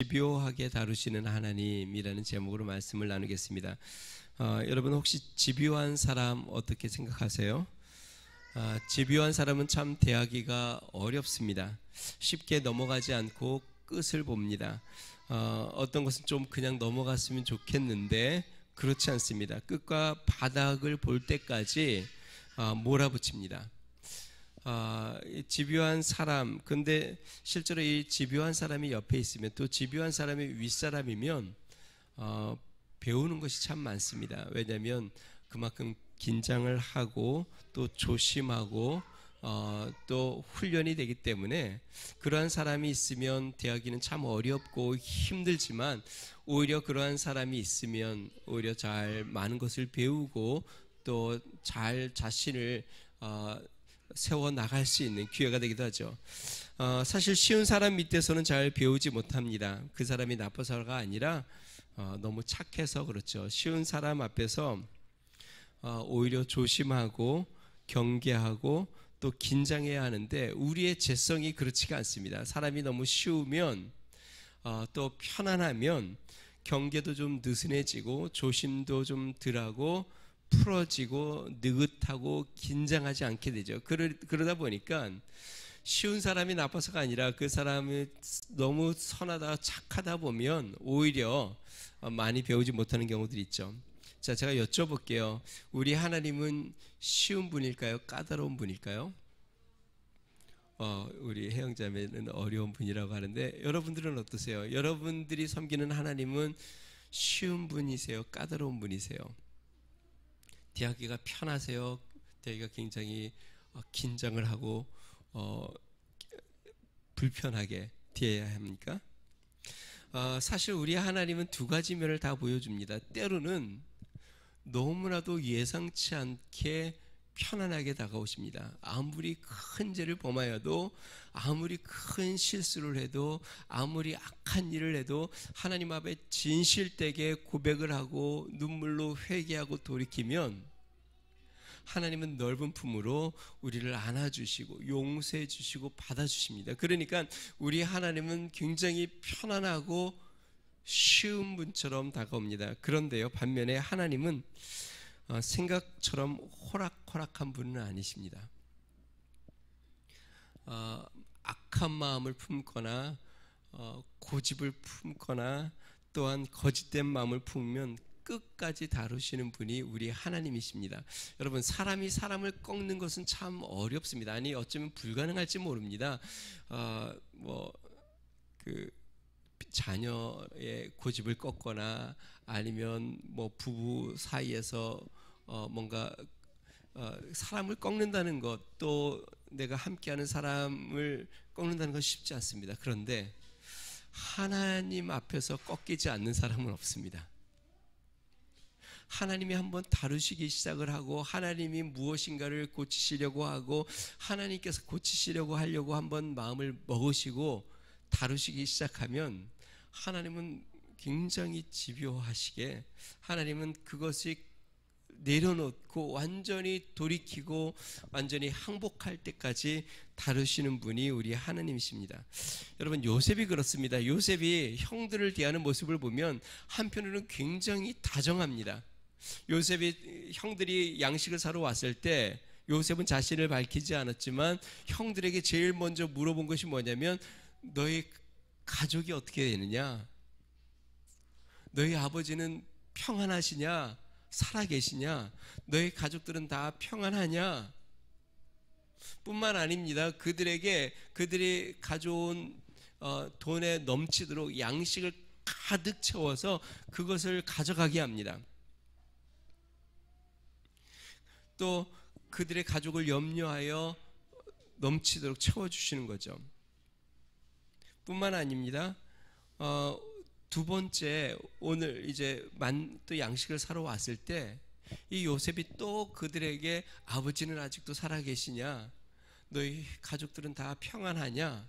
집요하게 다루시는 하나님이라는 제목으로 말씀을 나누겠습니다. 여러분 혹시 집요한 사람 어떻게 생각하세요? 집요한 사람은 참 대하기가 어렵습니다. 쉽게 넘어가지 않고 끝을 봅니다. 어떤 것은 좀 그냥 넘어갔으면 좋겠는데 그렇지 않습니다. 끝과 바닥을 볼 때까지 몰아붙입니다. 집요한 사람, 근데 실제로 이 집요한 사람이 옆에 있으면, 또 집요한 사람이 윗사람이면 배우는 것이 참 많습니다. 왜냐하면 그만큼 긴장을 하고 또 조심하고 또 훈련이 되기 때문에, 그러한 사람이 있으면 대하기는 참 어렵고 힘들지만, 오히려 그러한 사람이 있으면 오히려 잘 많은 것을 배우고 또 잘 자신을 세워 나갈 수 있는 기회가 되기도 하죠. 사실 쉬운 사람 밑에서는 잘 배우지 못합니다. 그 사람이 나빠서가 아니라 너무 착해서 그렇죠. 쉬운 사람 앞에서 오히려 조심하고 경계하고 또 긴장해야 하는데, 우리의 재성이 그렇지가 않습니다. 사람이 너무 쉬우면 또 편안하면 경계도 좀 느슨해지고 조심도 좀 덜하고 풀어지고 느긋하고 긴장하지 않게 되죠. 그러다 보니까 쉬운 사람이 나빠서가 아니라 그 사람이 너무 선하다 착하다 보면 오히려 많이 배우지 못하는 경우들이 있죠. 자, 제가 여쭤볼게요. 우리 하나님은 쉬운 분일까요? 까다로운 분일까요? 우리 혜영자매는 어려운 분이라고 하는데, 여러분들은 어떠세요? 여러분들이 섬기는 하나님은 쉬운 분이세요? 까다로운 분이세요? 대하기가 편하세요? 대하기가 굉장히 긴장을 하고 불편하게 대해야 합니까? 사실 우리 하나님은 두 가지 면을 다 보여줍니다. 때로는 너무나도 예상치 않게 편안하게 다가오십니다. 아무리 큰 죄를 범하여도, 아무리 큰 실수를 해도, 아무리 악한 일을 해도 하나님 앞에 진실되게 고백을 하고 눈물로 회개하고 돌이키면 하나님은 넓은 품으로 우리를 안아주시고 용서해 주시고 받아주십니다. 그러니까 우리 하나님은 굉장히 편안하고 쉬운 분처럼 다가옵니다. 그런데요, 반면에 하나님은 생각처럼 호락호락한 분은 아니십니다. 악한 마음을 품거나 고집을 품거나 또한 거짓된 마음을 품으면 끝까지 다루시는 분이 우리 하나님이십니다. 여러분, 사람이 사람을 꺾는 것은 참 어렵습니다. 아니, 어쩌면 불가능할지 모릅니다. 자녀의 고집을 꺾거나, 아니면 부부 사이에서 뭔가 사람을 꺾는다는 것, 또 내가 함께하는 사람을 꺾는다는 건 쉽지 않습니다. 그런데 하나님 앞에서 꺾이지 않는 사람은 없습니다. 하나님이 한번 다루시기 시작을 하고, 하나님이 무엇인가를 고치시려고 하고, 하나님께서 고치시려고 하려고 한번 마음을 먹으시고 다루시기 시작하면, 하나님은 굉장히 집요하시게, 하나님은 그것이 내려놓고 완전히 돌이키고 완전히 항복할 때까지 다루시는 분이 우리 하나님이십니다. 여러분, 요셉이 그렇습니다. 요셉이 형들을 대하는 모습을 보면 한편으로는 굉장히 다정합니다. 요셉이 형들이 양식을 사러 왔을 때 요셉은 자신을 밝히지 않았지만 형들에게 제일 먼저 물어본 것이 뭐냐면, 너희 가족이 어떻게 되느냐? 너희 아버지는 평안하시냐? 살아계시냐? 너희 가족들은 다 평안하냐? 뿐만 아닙니다. 그들이 가져온 돈에 넘치도록 양식을 가득 채워서 그것을 가져가게 합니다. 또 그들의 가족을 염려하여 넘치도록 채워주시는 거죠. 뿐만 아닙니다. 두 번째, 오늘 이제 또 양식을 사러 왔을 때 이 요셉이 또 그들에게, 아버지는 아직도 살아계시냐? 너희 가족들은 다 평안하냐?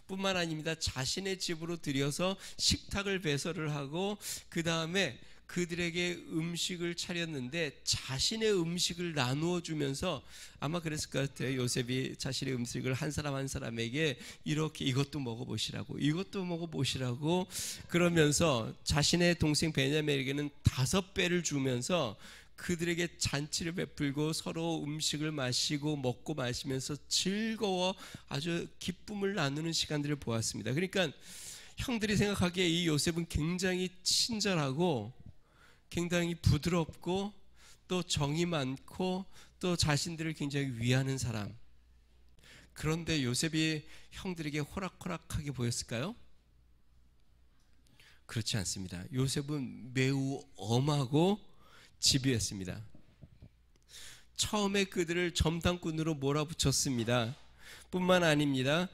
뿐만 아닙니다. 자신의 집으로 들여서 식탁을 배설을 하고, 그 다음에 그들에게 음식을 차렸는데 자신의 음식을 나누어 주면서, 아마 그랬을 것 같아요. 요셉이 자신의 음식을 한 사람 한 사람에게 이렇게 이것도 먹어보시라고, 이것도 먹어보시라고 그러면서 자신의 동생 베냐민에게는 5배를 주면서 그들에게 잔치를 베풀고 서로 음식을 마시고 먹고 마시면서 즐거워 아주 기쁨을 나누는 시간들을 보았습니다. 그러니까 형들이 생각하기에 이 요셉은 굉장히 친절하고 굉장히 부드럽고 또 정이 많고 또 자신들을 굉장히 위하는 사람. 그런데 요셉이 형들에게 호락호락하게 보였을까요? 그렇지 않습니다. 요셉은 매우 엄하고 집요했습니다. 처음에 그들을 점탕꾼으로 몰아붙였습니다. 뿐만 아닙니다.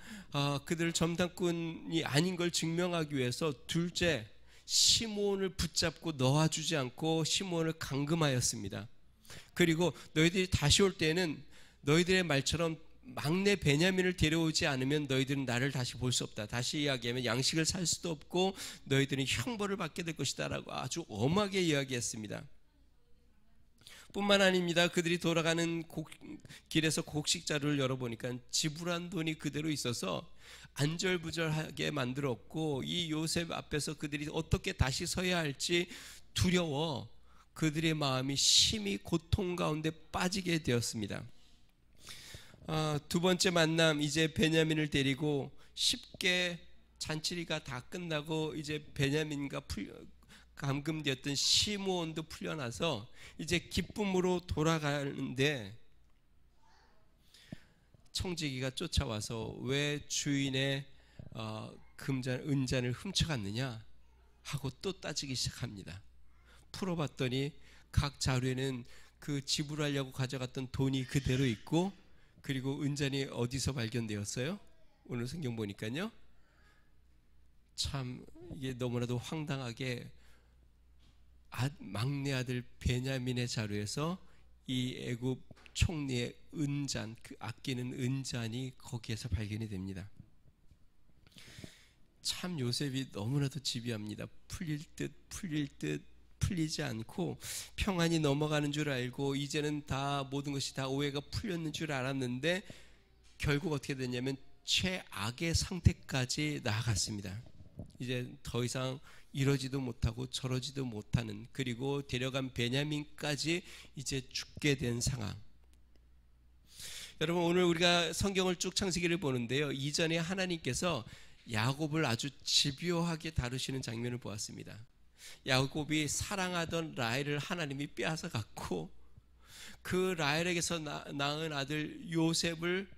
그들을 점탕꾼이 아닌 걸 증명하기 위해서 둘째, 시므온을 붙잡고 놓아주지 않고 시므온을 감금하였습니다. 그리고 너희들이 다시 올 때는 너희들의 말처럼 막내 베냐민을 데려오지 않으면 너희들은 나를 다시 볼 수 없다. 다시 이야기하면 양식을 살 수도 없고 너희들은 형벌을 받게 될 것이다 라고 아주 엄하게 이야기했습니다. 뿐만 아닙니다. 그들이 돌아가는 길에서 곡식자루를 열어보니까 지불한 돈이 그대로 있어서 안절부절하게 만들었고, 이 요셉 앞에서 그들이 어떻게 다시 서야 할지 두려워 그들의 마음이 심히 고통 가운데 빠지게 되었습니다. 두 번째 만남, 이제 베냐민을 데리고 쉽게 잔치가 다 끝나고 이제 베냐민과 감금되었던 시므온도 풀려나서 이제 기쁨으로 돌아가는데 청지기가 쫓아와서 왜 주인의 은잔을 훔쳐갔느냐 하고 또 따지기 시작합니다. 풀어봤더니 각 자루에는 그 지불하려고 가져갔던 돈이 그대로 있고, 그리고 은잔이 어디서 발견되었어요? 오늘 성경 보니까요, 참 이게 너무나도 황당하게 막내 아들 베냐민의 자루에서 이 애굽 총리의 은잔, 그 아끼는 은잔이 거기에서 발견이 됩니다. 참 요셉이 너무나도 집요합니다. 풀릴 듯 풀리지 않고 평안이 넘어가는 줄 알고 이제는 다 모든 것이 다 오해가 풀렸는 줄 알았는데 결국 어떻게 됐냐면 최악의 상태까지 나아갔습니다. 이제 더 이상 이러지도 못하고 저러지도 못하는, 그리고 데려간 베냐민까지 이제 죽게 된 상황. 여러분, 오늘 우리가 성경을 쭉 창세기를 보는데요, 이전에 하나님께서 야곱을 아주 집요하게 다루시는 장면을 보았습니다. 야곱이 사랑하던 라헬을 하나님이 빼앗아 갔고, 그 라헬에게서 낳은 아들 요셉을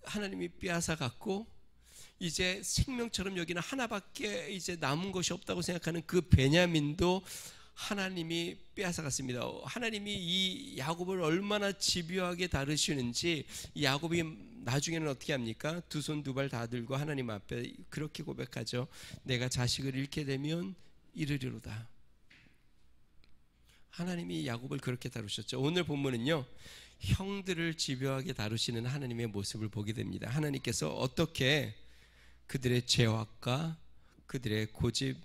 하나님이 빼앗아 갔고, 이제 생명처럼 여기는 하나밖에 이제 남은 것이 없다고 생각하는 그 베냐민도 하나님이 빼앗아 갔습니다. 하나님이 이 야곱을 얼마나 집요하게 다루시는지 야곱이 나중에는 어떻게 합니까? 두 손 두 발 다 들고 하나님 앞에 그렇게 고백하죠. 내가 자식을 잃게 되면 이르리로다. 하나님이 야곱을 그렇게 다루셨죠. 오늘 본문은요, 형들을 집요하게 다루시는 하나님의 모습을 보게 됩니다. 하나님께서 어떻게 그들의 죄악과 그들의 고집,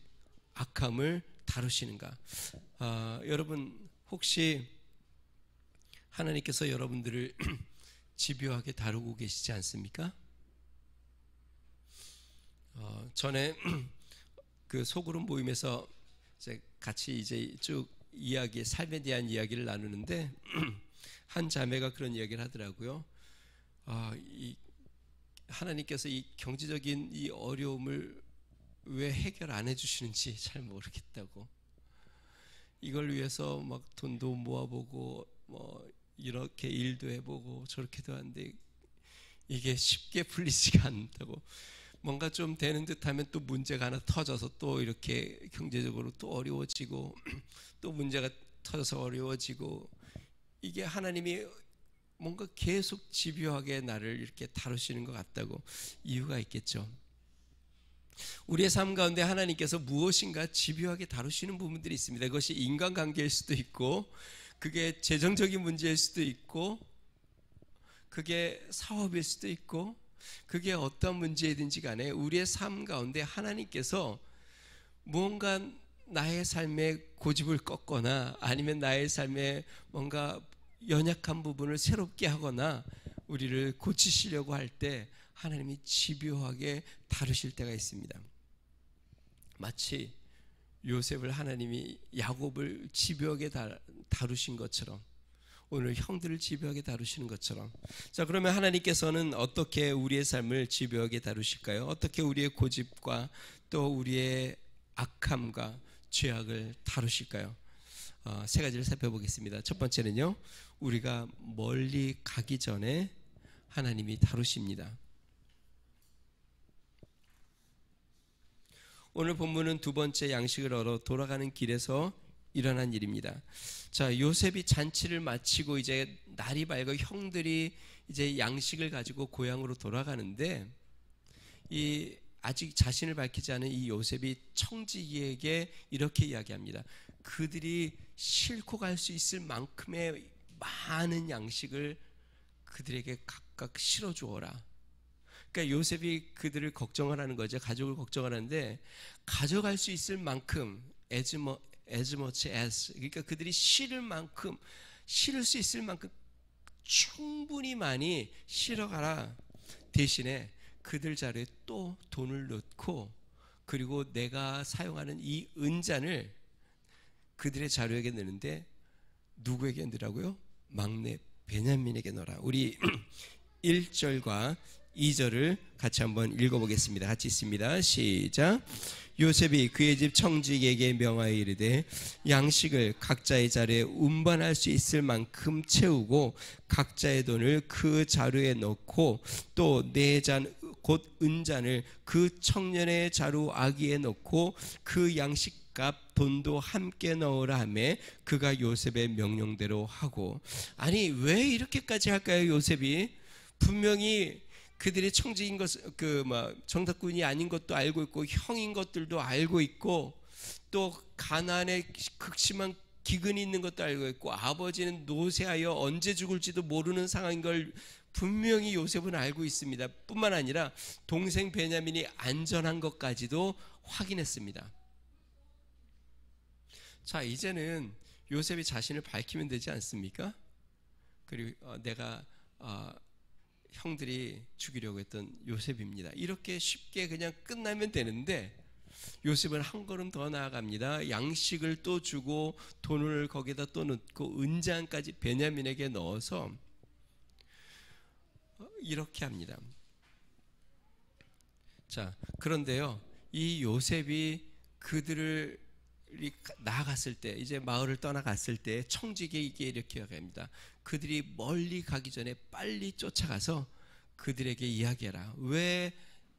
악함을 다루시는가. 여러분, 혹시 하나님께서 여러분들을 집요하게 다루고 계시지 않습니까? 전에 그 소그룹 모임에서 같이 이제 쭉 삶에 대한 이야기를 나누는데 한 자매가 그런 이야기를 하더라고요. 하나님께서 이 경제적인 이 어려움을 왜 해결 안 해주시는지 잘 모르겠다고. 이걸 위해서 막 돈도 모아보고 뭐 이렇게 일도 해보고 저렇게도 하는데 이게 쉽게 풀리지가 않는다고. 뭔가 좀 되는 듯하면 또 문제가 하나 터져서 또 이렇게 경제적으로 또 어려워지고 또 문제가 터져서 어려워지고, 이게 하나님이 뭔가 계속 집요하게 나를 이렇게 다루시는 것 같다고. 이유가 있겠죠. 우리의 삶 가운데 하나님께서 무엇인가 집요하게 다루시는 부분들이 있습니다. 그것이 인간관계일 수도 있고, 그게 재정적인 문제일 수도 있고, 그게 사업일 수도 있고, 그게 어떤 문제이든지 간에 우리의 삶 가운데 하나님께서 무언가 나의 삶에 고집을 꺾거나 아니면 나의 삶에 뭔가 연약한 부분을 새롭게 하거나 우리를 고치시려고 할 때 하나님이 집요하게 다루실 때가 있습니다. 마치 요셉을 하나님이 야곱을 집요하게 다루신 것처럼 오늘 형들을 집요하게 다루시는 것처럼, 자, 그러면 하나님께서는 어떻게 우리의 삶을 집요하게 다루실까요? 어떻게 우리의 고집과 또 우리의 악함과 죄악을 다루실까요? 세 가지를 살펴보겠습니다. 첫 번째는요, 우리가 멀리 가기 전에 하나님이 다루십니다. 오늘 본문은 두 번째 양식을 얻어 돌아가는 길에서 일어난 일입니다. 자, 요셉이 잔치를 마치고 이제 날이 밝아 형들이 이제 양식을 가지고 고향으로 돌아가는데, 이 아직 자신을 밝히지 않은 이 요셉이 청지기에게 이렇게 이야기합니다. 그들이 싣고 갈 수 있을 만큼의 많은 양식을 그들에게 각각 실어 주어라. 그러니까 요셉이 그들을 걱정을 하는 거죠. 가족을 걱정하는데, 가져갈 수 있을 만큼 as much as, 그러니까 그들이 실을 수 있을 만큼 충분히 많이 실어가라. 대신에 그들 자리에 또 돈을 넣고, 그리고 내가 사용하는 이 은잔을 그들의 자료에게 넣는데 누구에게 넣으라고요? 막내 베냐민에게 넣어라. 우리 1절과 2절을 같이 한번 읽어보겠습니다. 같이 있습니다. 시작. 요셉이 그의 집 청지기에게 명하여 이르되 양식을 각자의 자리에 운반할 수 있을 만큼 채우고 각자의 돈을 그 자루에 넣고 또 네 잔 곧 은잔을 그 청년의 자루 아기에 넣고 그 양식값 돈도 함께 넣으라 하매 그가 요셉의 명령대로 하고. 아니, 왜 이렇게까지 할까요? 요셉이 분명히 그들이 청지인 것, 정탁군이 아닌 것도 알고 있고 형인 것들도 알고 있고 또 가나안에 극심한 기근이 있는 것도 알고 있고 아버지는 노쇠하여 언제 죽을지도 모르는 상황인 걸 분명히 요셉은 알고 있습니다. 뿐만 아니라 동생 베냐민이 안전한 것까지도 확인했습니다. 자, 이제는 요셉이 자신을 밝히면 되지 않습니까? 그리고 내가 형들이 죽이려고 했던 요셉입니다. 이렇게 쉽게 그냥 끝나면 되는데 요셉은 한 걸음 더 나아갑니다. 양식을 또 주고 돈을 거기다 또 넣고 은잔까지 베냐민에게 넣어서 이렇게 합니다. 자, 그런데요, 이 요셉이 그들을 나아갔을 때, 이제 마을을 떠나갔을 때 청지기에게 이렇게 이야기합니다. 그들이 멀리 가기 전에 빨리 쫓아가서 그들에게 이야기해라. 왜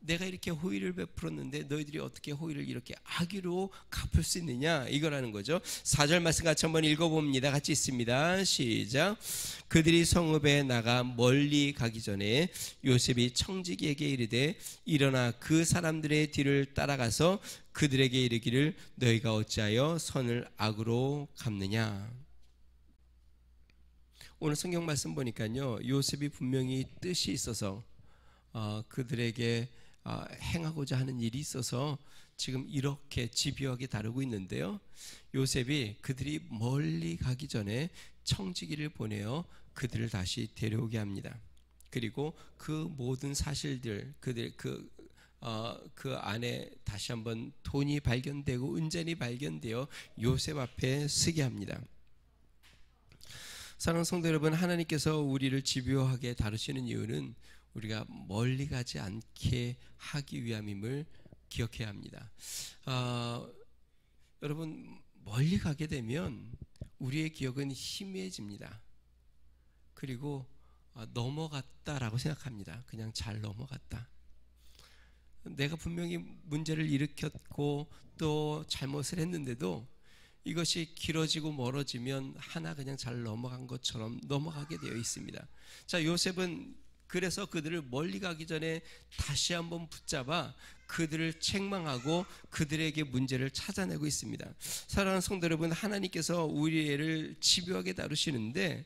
내가 이렇게 호의를 베풀었는데 너희들이 어떻게 호의를 이렇게 악의로 갚을 수 있느냐, 이거라는 거죠. 4절 말씀 같이 한번 읽어봅니다. 같이 있습니다. 시작. 그들이 성읍에 나가 멀리 가기 전에 요셉이 청지기에게 이르되 일어나 그 사람들의 뒤를 따라가서 그들에게 이르기를 너희가 어찌하여 선을 악으로 갚느냐. 오늘 성경 말씀 보니까요, 요셉이 분명히 뜻이 있어서 그들에게 행하고자 하는 일이 있어서 지금 이렇게 집요하게 다루고 있는데요, 요셉이 그들이 멀리 가기 전에 청지기를 보내어 그들을 다시 데려오게 합니다. 그리고 그 모든 사실들, 그 안에 다시 한번 돈이 발견되고 은잔이 발견되어 요셉 앞에 서게 합니다. 사랑하는 성도 여러분, 하나님께서 우리를 집요하게 다루시는 이유는 우리가 멀리 가지 않게 하기 위함임을 기억해야 합니다. 여러분, 멀리 가게 되면 우리의 기억은 희미해집니다. 그리고 넘어갔다라고 생각합니다. 그냥 잘 넘어갔다. 내가 분명히 문제를 일으켰고 또 잘못을 했는데도 이것이 길어지고 멀어지면 하나 그냥 잘 넘어간 것처럼 넘어가게 되어 있습니다. 자, 요셉은 그래서 그들을 멀리 가기 전에 다시 한번 붙잡아 그들을 책망하고 그들에게 문제를 찾아내고 있습니다. 사랑하는 성도 여러분, 하나님께서 우리를 집요하게 다루시는데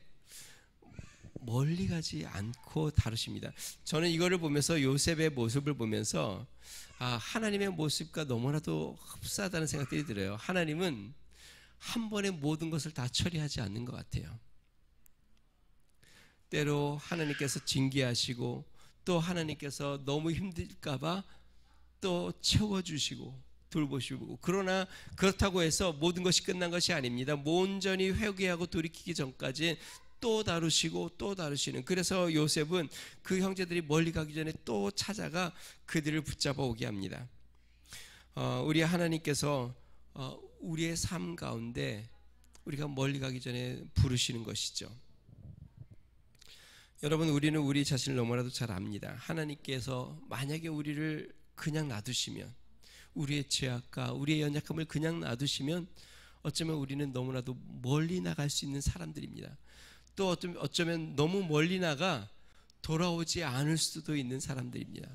멀리 가지 않고 다루십니다. 저는 이거를 보면서 요셉의 모습을 보면서 하나님의 모습과 너무나도 흡사하다는 생각들이 들어요. 하나님은 한 번에 모든 것을 다 처리하지 않는 것 같아요. 때로 하나님께서 징계하시고 또 하나님께서 너무 힘들까봐 또 채워주시고 돌보시고, 그러나 그렇다고 해서 모든 것이 끝난 것이 아닙니다. 온전히 회개하고 돌이키기 전까지 또 다루시고 또 다루시는, 그래서 요셉은 그 형제들이 멀리 가기 전에 또 찾아가 그들을 붙잡아 오게 합니다. 우리 하나님께서 우리의 삶 가운데 우리가 멀리 가기 전에 부르시는 것이죠. 여러분, 우리는 우리 자신을 너무나도 잘 압니다. 하나님께서 만약에 우리를 그냥 놔두시면, 우리의 죄악과 우리의 연약함을 그냥 놔두시면 어쩌면 우리는 너무나도 멀리 나갈 수 있는 사람들입니다. 또 어쩌면 너무 멀리 나가 돌아오지 않을 수도 있는 사람들입니다.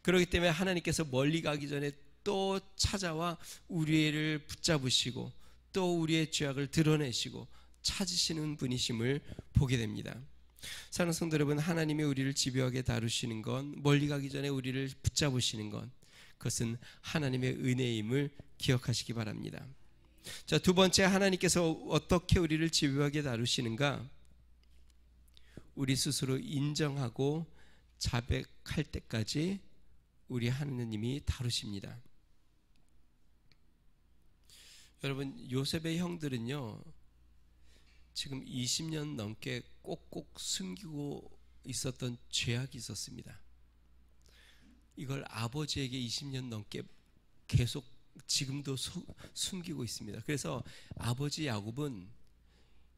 그렇기 때문에 하나님께서 멀리 가기 전에 또 찾아와 우리를 붙잡으시고 또 우리의 죄악을 드러내시고 찾으시는 분이심을 보게 됩니다. 사랑하는 성도 여러분, 하나님이 우리를 집요하게 다루시는 건, 멀리 가기 전에 우리를 붙잡으시는 건, 그것은 하나님의 은혜임을 기억하시기 바랍니다. 자, 두 번째, 하나님께서 어떻게 우리를 집요하게 다루시는가? 우리 스스로 인정하고 자백할 때까지 우리 하느님이 다루십니다. 여러분, 요셉의 형들은요, 지금 20년 넘게 꼭꼭 숨기고 있었던 죄악이 있었습니다. 이걸 아버지에게 20년 넘게 계속 지금도 숨기고 있습니다. 그래서 아버지 야곱은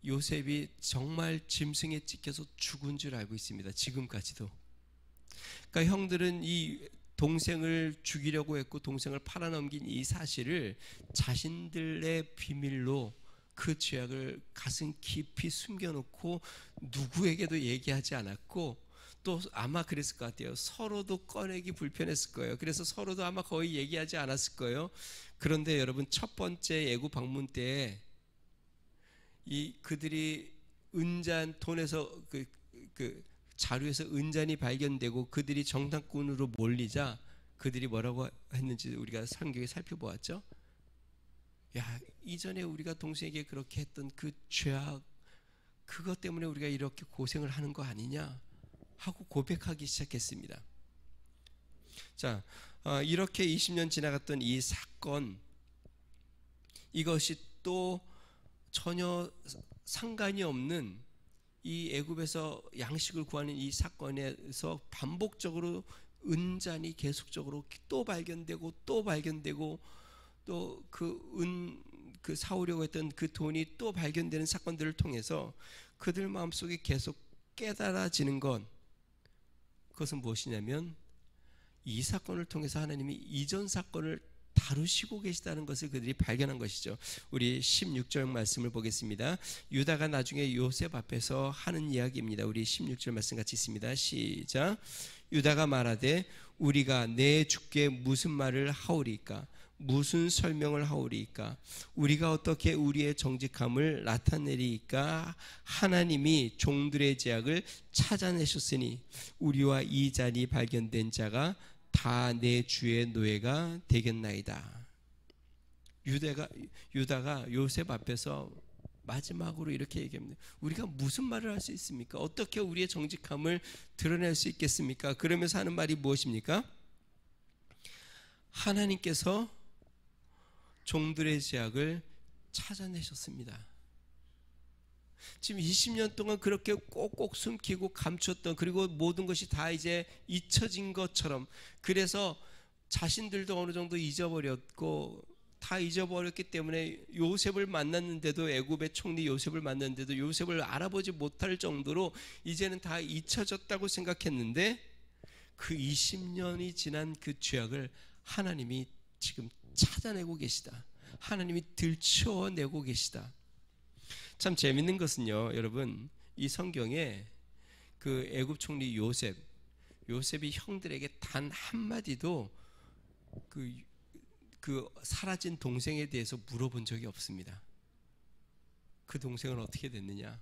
요셉이 정말 짐승에 찢겨서 죽은 줄 알고 있습니다. 지금까지도. 그러니까 형들은 이 동생을 죽이려고 했고 동생을 팔아넘긴 이 사실을 자신들의 비밀로 그 죄악을 가슴 깊이 숨겨놓고 누구에게도 얘기하지 않았고, 또 아마 그랬을 것 같아요. 서로도 꺼내기 불편했을 거예요. 그래서 서로도 아마 거의 얘기하지 않았을 거예요. 그런데 여러분, 첫 번째 애굽 방문 때 그들이 은잔, 돈에서 그 자루에서 은잔이 발견되고 그들이 정탐꾼으로 몰리자 그들이 뭐라고 했는지 우리가 성경에 살펴보았죠. 야, 이전에 우리가 동생에게 그렇게 했던 그 죄악, 그것 때문에 우리가 이렇게 고생을 하는 거 아니냐 하고 고백하기 시작했습니다. 자, 이렇게 20년 지나갔던 이 사건, 이것이 또 전혀 상관이 없는 이 애굽에서 양식을 구하는 이 사건에서 반복적으로 은잔이 계속적으로 또 발견되고 또 발견되고, 또 그 사오려고 했던 그 돈이 또 발견되는 사건들을 통해서 그들 마음속에 계속 깨달아지는 건, 그것은 무엇이냐면 이 사건을 통해서 하나님이 이전 사건을 다루시고 계시다는 것을 그들이 발견한 것이죠. 우리 16절 말씀을 보겠습니다. 유다가 나중에 요셉 앞에서 하는 이야기입니다. 우리 16절 말씀 같이 있습니다. 시작. 유다가 말하되 우리가 내 주께 무슨 말을 하오리까? 무슨 설명을 하오리까? 우리가 어떻게 우리의 정직함을 나타내리까? 하나님이 종들의 죄악을 찾아내셨으니 우리와 이 잔이 발견된 자가 다 내 주의 노예가 되겠나이다. 유다가 요셉 앞에서 마지막으로 이렇게 얘기합니다. 우리가 무슨 말을 할 수 있습니까? 어떻게 우리의 정직함을 드러낼 수 있겠습니까? 그러면서 하는 말이 무엇입니까? 하나님께서 종들의 죄악을 찾아내셨습니다. 지금 20년 동안 그렇게 꼭꼭 숨기고 감췄던, 그리고 모든 것이 다 이제 잊혀진 것처럼, 그래서 자신들도 어느 정도 잊어버렸고 다 잊어버렸기 때문에 요셉을 만났는데도, 애굽의 총리 요셉을 만났는데도 요셉을 알아보지 못할 정도로 이제는 다 잊혀졌다고 생각했는데, 그 20년이 지난 그 죄악을 하나님이 지금 찾아내고 계시다. 하나님이 들추어내고 계시다. 참 재밌는 것은요, 여러분, 이 성경에 그 애굽 총리 요셉이 형들에게 단 한마디도 그 사라진 동생에 대해서 물어본 적이 없습니다. 그 동생은 어떻게 됐느냐?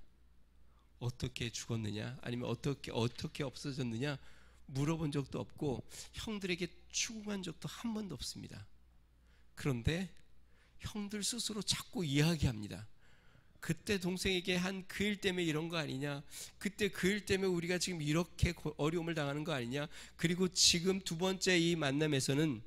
어떻게 죽었느냐, 아니면 어떻게 없어졌느냐 물어본 적도 없고 형들에게 추궁한 적도 한 번도 없습니다. 그런데 형들 스스로 자꾸 이야기합니다. 그때 동생에게 한 그 일 때문에 이런 거 아니냐, 그때 그 일 때문에 우리가 지금 이렇게 어려움을 당하는 거 아니냐. 그리고 지금 두 번째 이 만남에서는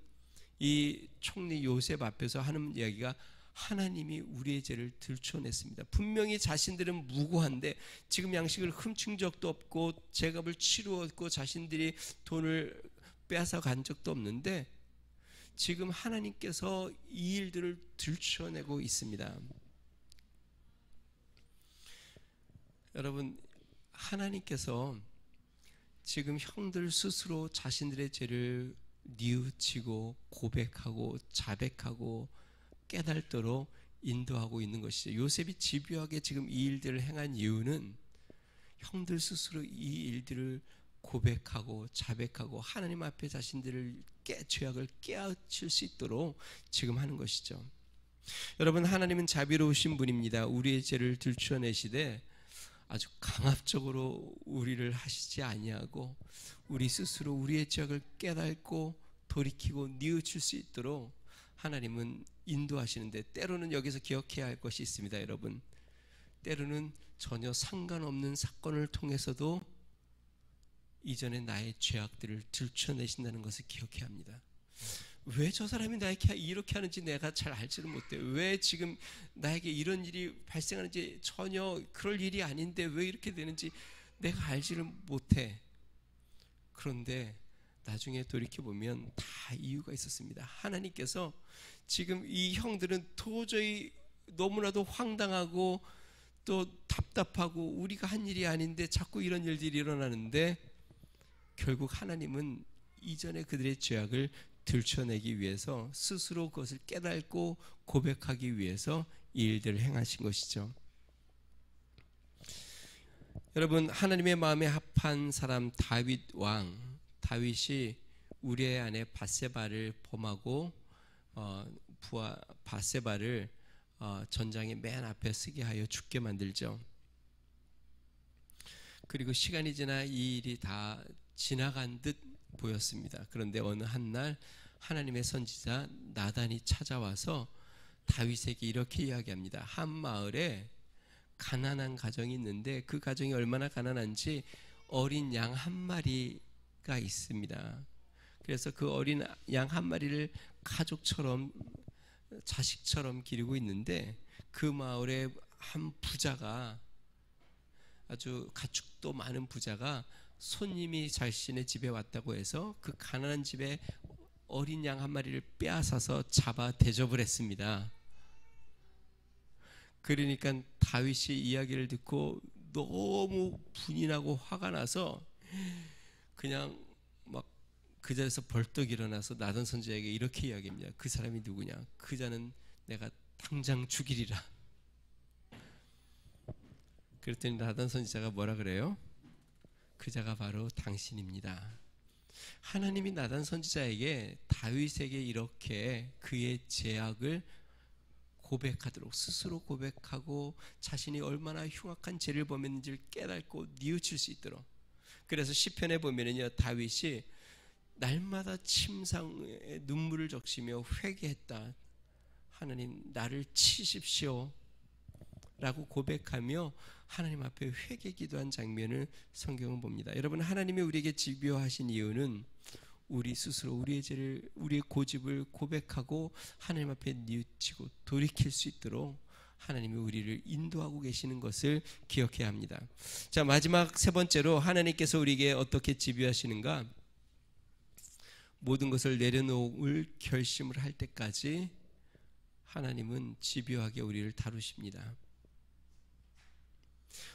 이 총리 요셉 앞에서 하는 이야기가 하나님이 우리의 죄를 들춰냈습니다. 분명히 자신들은 무고한데 지금 양식을 훔친 적도 없고 제값을 치루었고 자신들이 돈을 빼앗아 간 적도 없는데 지금 하나님께서 이 일들을 들춰내고 있습니다. 여러분, 하나님께서 지금 형들 스스로 자신들의 죄를 뉘우치고 고백하고 자백하고 깨달도록 인도하고 있는 것이죠. 요셉이 집요하게 지금 이 일들을 행한 이유는 형들 스스로 이 일들을 고백하고 자백하고 하나님 앞에 자신들을 죄악을 깨우칠 수 있도록 지금 하는 것이죠. 여러분, 하나님은 자비로우신 분입니다. 우리의 죄를 들춰내시되 아주 강압적으로 우리를 하시지 아니하고 우리 스스로 우리의 죄악을 깨닫고 돌이키고 뉘우칠 수 있도록 하나님은 인도하시는데, 때로는 여기서 기억해야 할 것이 있습니다. 여러분, 때로는 전혀 상관없는 사건을 통해서도 이전에 나의 죄악들을 들춰내신다는 것을 기억해야 합니다. 왜 저 사람이 나에게 이렇게 하는지 내가 잘 알지를 못해. 왜 지금 나에게 이런 일이 발생하는지 전혀 그럴 일이 아닌데 왜 이렇게 되는지 내가 알지를 못해. 그런데 나중에 돌이켜보면 다 이유가 있었습니다. 하나님께서 지금 이 형들은 도저히 너무나도 황당하고 또 답답하고 우리가 한 일이 아닌데 자꾸 이런 일들이 일어나는데 결국 하나님은 이전에 그들의 죄악을 들춰내기 위해서 스스로 그것을 깨닫고 고백하기 위해서 이 일들을 행하신 것이죠. 여러분, 하나님의 마음에 합한 사람 다윗 왕, 다윗이 우리의 아내 밧세바를 범하고 밧세바를 전장의 맨 앞에 서게 하여 죽게 만들죠. 그리고 시간이 지나 이 일이 다 지나간 듯 보였습니다. 그런데 어느 한날 하나님의 선지자 나단이 찾아와서 다윗에게 이렇게 이야기합니다. 한 마을에 가난한 가정이 있는데 그 가정이 얼마나 가난한지 어린 양 한 마리가 있습니다. 그래서 그 어린 양 한 마리를 가족처럼 자식처럼 기르고 있는데 그 마을에 한 부자가, 아주 가축도 많은 부자가 손님이 자신의 집에 왔다고 해서 그 가난한 집에 어린 양 한 마리를 빼앗아서 잡아 대접을 했습니다. 그러니까 다윗이 이야기를 듣고 너무 분이 나고 화가 나서 그냥 막 그 자리에서 벌떡 일어나서 나단 선지자에게 이렇게 이야기합니다. 그 사람이 누구냐? 그 자는 내가 당장 죽이리라. 그랬더니 나단 선지자가 뭐라 그래요? 그 자가 바로 당신입니다. 하나님이 나단 선지자에게 다윗에게 이렇게 그의 죄악을 고백하도록, 스스로 고백하고 자신이 얼마나 흉악한 죄를 범했는지를 깨닫고 뉘우칠 수 있도록. 그래서 시편에 보면은요, 다윗이 날마다 침상에 눈물을 적시며 회개했다. 하나님, 나를 치십시오 라고 고백하며 하나님 앞에 회개 기도한 장면을 성경은 봅니다. 여러분, 하나님이 우리에게 집요하신 이유는 우리 스스로 우리의 죄를, 우리의 고집을 고백하고 하나님 앞에 뉘우치고 돌이킬 수 있도록 하나님이 우리를 인도하고 계시는 것을 기억해야 합니다. 자, 마지막 세 번째로 하나님께서 우리에게 어떻게 집요하시는가? 모든 것을 내려놓을 결심을 할 때까지 하나님은 집요하게 우리를 다루십니다.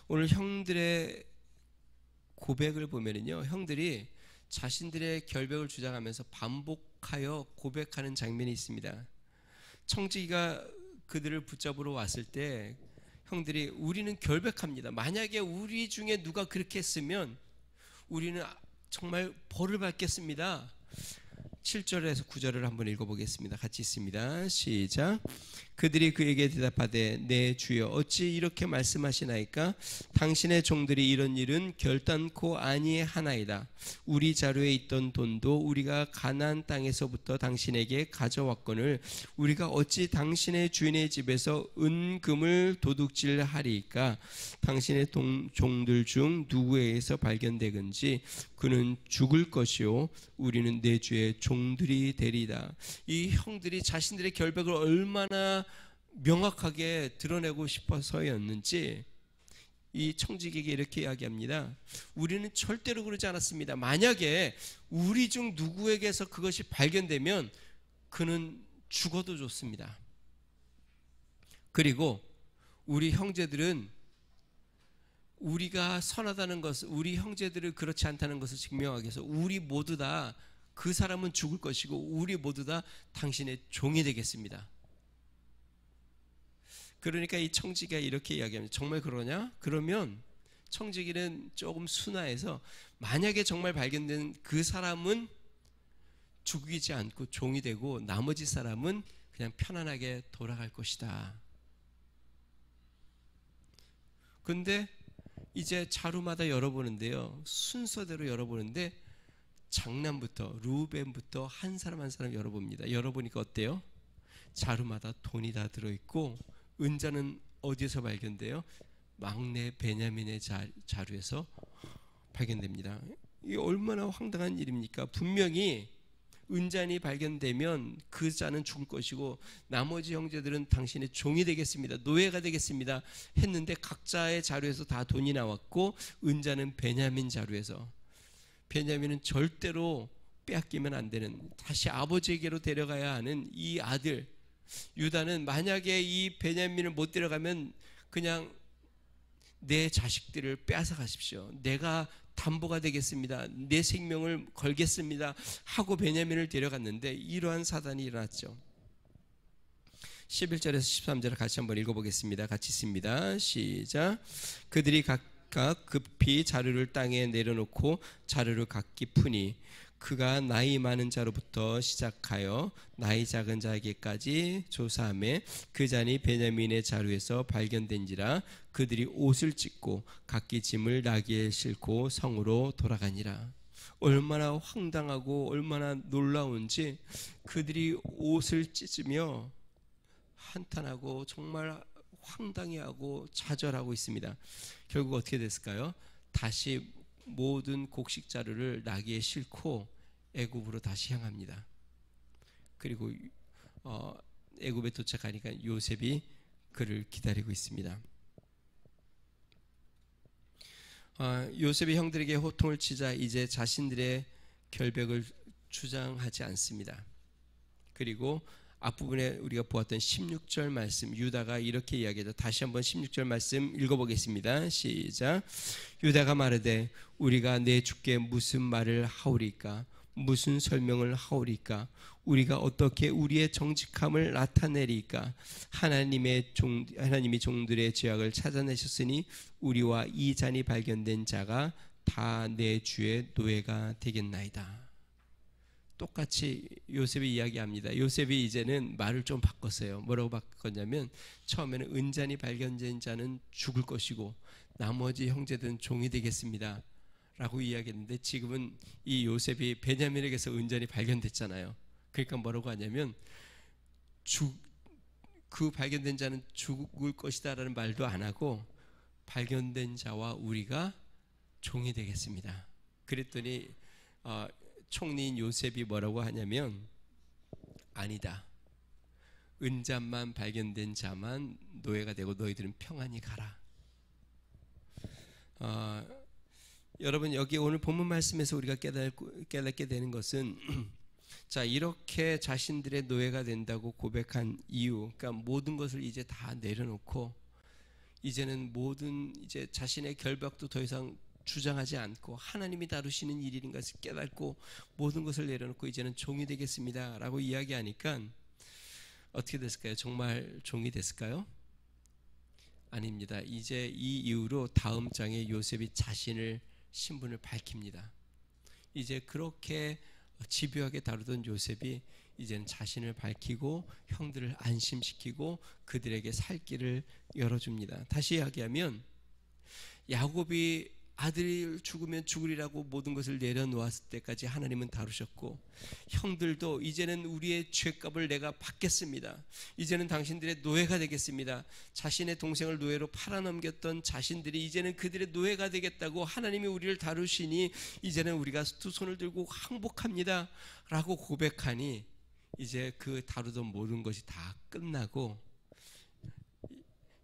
오늘 형들의 고백을 보면은요, 형들이 자신들의 결백을 주장하면서 반복하여 고백하는 장면이 있습니다. 청지기가 그들을 붙잡으러 왔을 때 형들이 우리는 결백합니다. 만약에 우리 중에 누가 그렇게 했으면 우리는 정말 벌을 받겠습니다. 7절에서 9절을 한번 읽어보겠습니다. 같이 있습니다. 시작. 그들이 그에게 대답하되 내 주여 어찌 이렇게 말씀하시나이까? 당신의 종들이 이런 일은 결단코 아니하나이다. 우리 자루에 있던 돈도 우리가 가나안 땅에서부터 당신에게 가져왔거늘 우리가 어찌 당신의 주인의 집에서 은금을 도둑질하리이까? 당신의 종들 중 누구에게서 발견되건지 그는 죽을 것이요 우리는 내 주의 종들이 되리다. 이 형들이 자신들의 결백을 얼마나 명확하게 드러내고 싶어서였는지 이 청지기에게 이렇게 이야기합니다. 우리는 절대로 그러지 않았습니다. 만약에 우리 중 누구에게서 그것이 발견되면 그는 죽어도 좋습니다. 그리고 우리 형제들은 우리가 선하다는 것을, 우리 형제들을 그렇지 않다는 것을 증명하기 위해서 우리 모두 다 그 사람은 죽을 것이고 우리 모두 다 당신의 종이 되겠습니다. 그러니까 이 청지기가 이렇게 이야기합니다. 정말 그러냐? 그러면 청지기는 조금 순화해서 만약에 정말 발견된 그 사람은 죽이지 않고 종이 되고 나머지 사람은 그냥 편안하게 돌아갈 것이다. 근데 이제 자루마다 열어보는데요. 순서대로 열어보는데 장남부터 루벤부터 한 사람 한 사람 열어봅니다. 열어보니까 어때요? 자루마다 돈이 다 들어있고 은자는 어디에서 발견돼요? 막내 베냐민의 자루에서 발견됩니다. 이게 얼마나 황당한 일입니까? 분명히 은잔이 발견되면 그 자는 죽을 것이고 나머지 형제들은 당신의 종이 되겠습니다. 노예가 되겠습니다. 했는데 각자의 자루에서 다 돈이 나왔고 은자는 베냐민 자루에서. 베냐민은 절대로 빼앗기면 안 되는, 다시 아버지에게로 데려가야 하는 이 아들 유다는 만약에 이 베냐민을 못 데려가면 그냥 내 자식들을 빼앗아 가십시오. 내가 담보가 되겠습니다. 내 생명을 걸겠습니다. 하고 베냐민을 데려갔는데 이러한 사단이 일어났죠. 11절에서 13절을 같이 한번 읽어보겠습니다. 같이 있습니다. 시작. 그들이 각각 급히 자루를 땅에 내려놓고 자루를 각기 푸니 그가 나이 많은 자로부터 시작하여 나이 작은 자에게까지 조사하매 그 잔이 베냐민의 자루에서 발견된지라. 그들이 옷을 찢고 각기 짐을 나귀에 싣고 성으로 돌아가니라. 얼마나 황당하고 얼마나 놀라운지 그들이 옷을 찢으며 한탄하고 정말 황당해하고 좌절하고 있습니다. 결국 어떻게 됐을까요? 다시 모든 곡식 자루를 나귀에 싣고 애굽으로 다시 향합니다. 그리고 애굽에 도착하니까 요셉이 그를 기다리고 있습니다. 요셉이 형들에게 호통을 치자 이제 자신들의 결백을 주장하지 않습니다. 그리고 앞부분에 우리가 보았던 16절 말씀, 유다가 이렇게 이야기하죠. 다시 한번 16절 말씀 읽어보겠습니다. 시작. 유다가 말하되 우리가 내 주께 무슨 말을 하오리까? 무슨 설명을 하오리까? 우리가 어떻게 우리의 정직함을 나타내리까? 하나님이 종들의 죄악을 찾아내셨으니 우리와 이 잔이 발견된 자가 다 내 주의 노예가 되겠나이다. 똑같이 요셉이 이야기합니다. 요셉이 이제는 말을 좀 바꿨어요. 뭐라고 바꿨냐면 처음에는 은잔이 발견된 자는 죽을 것이고 나머지 형제들은 종이 되겠습니다 라고 이야기했는데 지금은 이 요셉이 베냐민에게서 은잔이 발견됐잖아요. 그러니까 뭐라고 하냐면 그 발견된 자는 죽을 것이다 라는 말도 안 하고 발견된 자와 우리가 종이 되겠습니다. 그랬더니 총리인 요셉이 뭐라고 하냐면 아니다. 은잔만 발견된 자만 노예가 되고 너희들은 평안히 가라. 여러분 여기 오늘 본문 말씀에서 우리가 깨닫게 되는 것은 자 이렇게 자신들의 노예가 된다고 고백한 이유, 그러니까 모든 것을 이제 다 내려놓고 이제는 모든 이제 자신의 결박도 더 이상 주장하지 않고 하나님이 다루시는 일인 것을 깨닫고 모든 것을 내려놓고 이제는 종이 되겠습니다 라고 이야기하니까 어떻게 됐을까요? 정말 종이 됐을까요? 아닙니다. 이제 이 이후로 다음 장에 요셉이 자신을 신분을 밝힙니다. 이제 그렇게 집요하게 다루던 요셉이 이제는 자신을 밝히고 형들을 안심시키고 그들에게 살 길을 열어줍니다. 다시 이야기하면 야곱이 아들이 죽으면 죽으리라고 모든 것을 내려놓았을 때까지 하나님은 다루셨고, 형들도 이제는 우리의 죄값을 내가 받겠습니다, 이제는 당신들의 노예가 되겠습니다, 자신의 동생을 노예로 팔아넘겼던 자신들이 이제는 그들의 노예가 되겠다고 하나님이 우리를 다루시니 이제는 우리가 두 손을 들고 항복합니다 라고 고백하니 이제 그 다루던 모든 것이 다 끝나고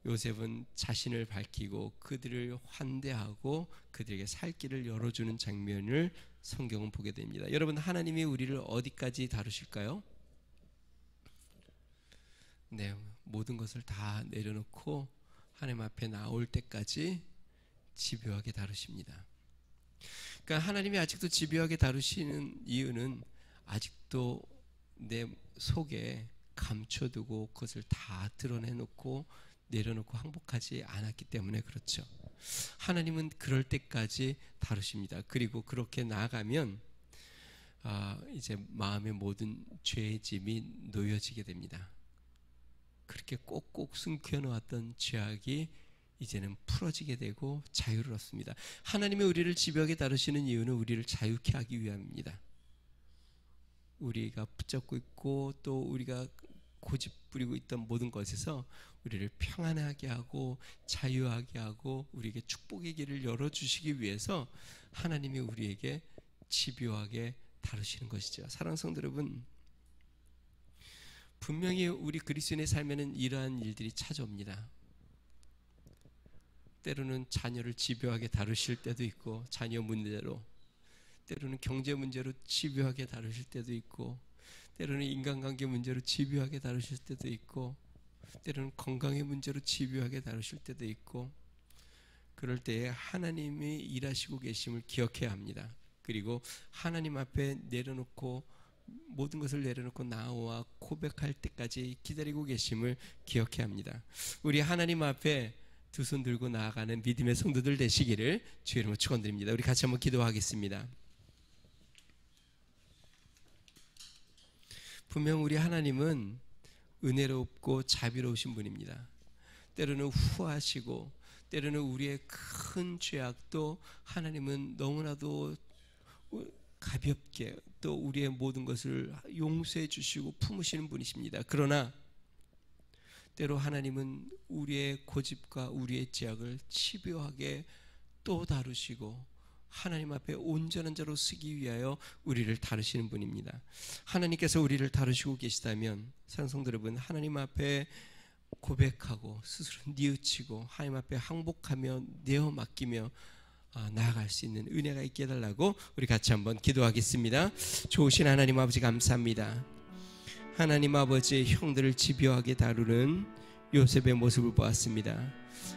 요셉은 자신을 밝히고 그들을 환대하고 그들에게 살 길을 열어주는 장면을 성경은 보게 됩니다. 여러분, 하나님이 우리를 어디까지 다루실까요? 네, 모든 것을 다 내려놓고 하나님 앞에 나올 때까지 집요하게 다루십니다. 그러니까 하나님이 아직도 집요하게 다루시는 이유는 아직도 내 속에 감춰두고 그것을 다 드러내놓고 내려놓고 항복하지 않았기 때문에 그렇죠. 하나님은 그럴 때까지 다루십니다. 그리고 그렇게 나아가면 이제 마음의 모든 죄의 짐이 놓여지게 됩니다. 그렇게 꼭꼭 숨겨놓았던 죄악이 이제는 풀어지게 되고 자유를 얻습니다. 하나님이 우리를 집요하게 다루시는 이유는 우리를 자유케 하기 위함입니다. 우리가 붙잡고 있고 또 우리가 고집 부리고 있던 모든 것에서 우리를 평안하게 하고 자유하게 하고 우리에게 축복의 길을 열어주시기 위해서 하나님이 우리에게 집요하게 다루시는 것이죠. 사랑하는 성도 여러분, 분명히 우리 그리스도인의 삶에는 이러한 일들이 찾아옵니다. 때로는 자녀를 집요하게 다루실 때도 있고, 자녀 문제로, 때로는 경제 문제로 집요하게 다루실 때도 있고, 때로는 인간관계 문제로 집요하게 다루실 때도 있고, 때로는 건강의 문제로 집요하게 다루실 때도 있고, 그럴 때에 하나님이 일하시고 계심을 기억해야 합니다. 그리고 하나님 앞에 내려놓고 모든 것을 내려놓고 나와 고백할 때까지 기다리고 계심을 기억해야 합니다. 우리 하나님 앞에 두 손 들고 나아가는 믿음의 성도들 되시기를 주의 이름으로 축원드립니다. 우리 같이 한번 기도하겠습니다. 분명 우리 하나님은 은혜롭고 자비로우신 분입니다. 때로는 후하시고 때로는 우리의 큰 죄악도 하나님은 너무나도 가볍게 또 우리의 모든 것을 용서해 주시고 품으시는 분이십니다. 그러나 때로 하나님은 우리의 고집과 우리의 죄악을 집요하게 또 다루시고 하나님 앞에 온전한 자로 쓰기 위하여 우리를 다루시는 분입니다. 하나님께서 우리를 다루시고 계시다면 사랑성도 여러분, 하나님 앞에 고백하고 스스로 뉘우치고 하나님 앞에 항복하며 내어 맡기며 나아갈 수 있는 은혜가 있게 해달라고 우리 같이 한번 기도하겠습니다. 좋으신 하나님 아버지 감사합니다. 하나님 아버지, 형들을 집요하게 다루는 요셉의 모습을 보았습니다.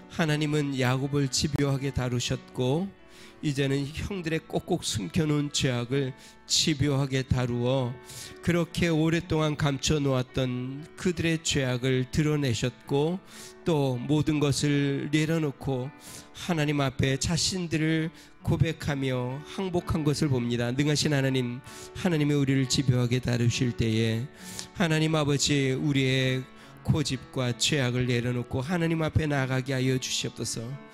하나님은 야곱을 집요하게 다루셨고 이제는 형들의 꼭꼭 숨겨놓은 죄악을 집요하게 다루어 그렇게 오랫동안 감춰놓았던 그들의 죄악을 드러내셨고 또 모든 것을 내려놓고 하나님 앞에 자신들을 고백하며 항복한 것을 봅니다. 능하신 하나님, 하나님이 우리를 집요하게 다루실 때에 하나님 아버지, 우리의 고집과 죄악을 내려놓고 하나님 앞에 나아가게 하여 주시옵소서.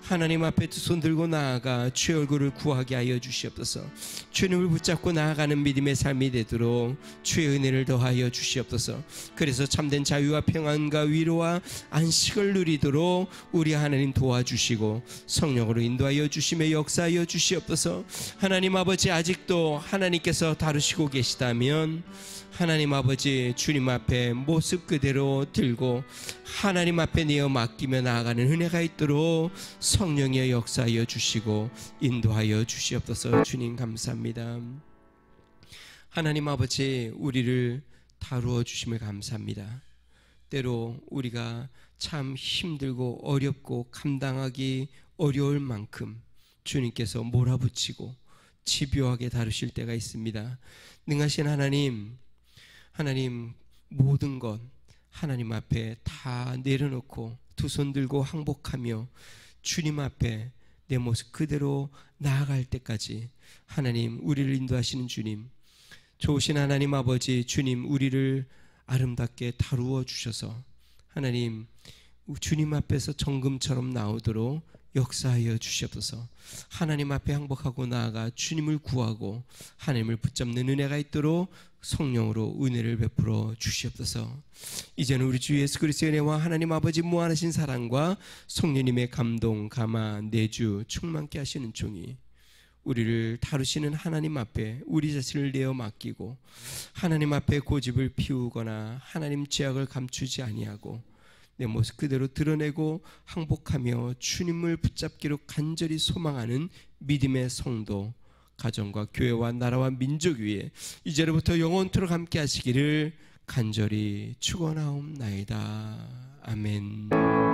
하나님 앞에 두 손 들고 나아가 주의 얼굴을 구하게 하여 주시옵소서. 주님을 붙잡고 나아가는 믿음의 삶이 되도록 주의 은혜를 더하여 주시옵소서. 그래서 참된 자유와 평안과 위로와 안식을 누리도록 우리 하나님 도와주시고 성령으로 인도하여 주시며 역사하여 주시옵소서. 하나님 아버지, 아직도 하나님께서 다루시고 계시다면 하나님 아버지, 주님 앞에 모습 그대로 들고 하나님 앞에 내어 맡기며 나아가는 은혜가 있도록 성령의 역사하여 주시고 인도하여 주시옵소서. 주님 감사합니다. 하나님 아버지, 우리를 다루어 주심을 감사합니다. 때로 우리가 참 힘들고 어렵고 감당하기 어려울 만큼 주님께서 몰아붙이고 집요하게 다루실 때가 있습니다. 능하신 하나님, 모든 것 하나님 앞에 다 내려놓고 두 손 들고 항복하며 주님 앞에 내 모습 그대로 나아갈 때까지 하나님, 우리를 인도하시는 주님, 좋으신 하나님 아버지, 주님, 우리를 아름답게 다루어 주셔서 하나님, 주님 앞에서 정금처럼 나오도록 역사하여 주시옵소서. 하나님 앞에 항복하고 나아가 주님을 구하고 하나님을 붙잡는 은혜가 있도록 성령으로 은혜를 베풀어 주시옵소서. 이제는 우리 주 예수 그리스도의 은혜와 하나님 아버지 무한하신 사랑과 성령님의 감동, 감화, 내주 충만케 하시는 종이 우리를 다루시는 하나님 앞에 우리 자신을 내어 맡기고 하나님 앞에 고집을 피우거나 하나님 죄악을 감추지 아니하고 내 모습 그대로 드러내고 항복하며 주님을 붙잡기로 간절히 소망하는 믿음의 성도, 가정과 교회와 나라와 민족 위에 이제로부터 영원토록 함께 하시기를 간절히 축원하옵나이다. 아멘.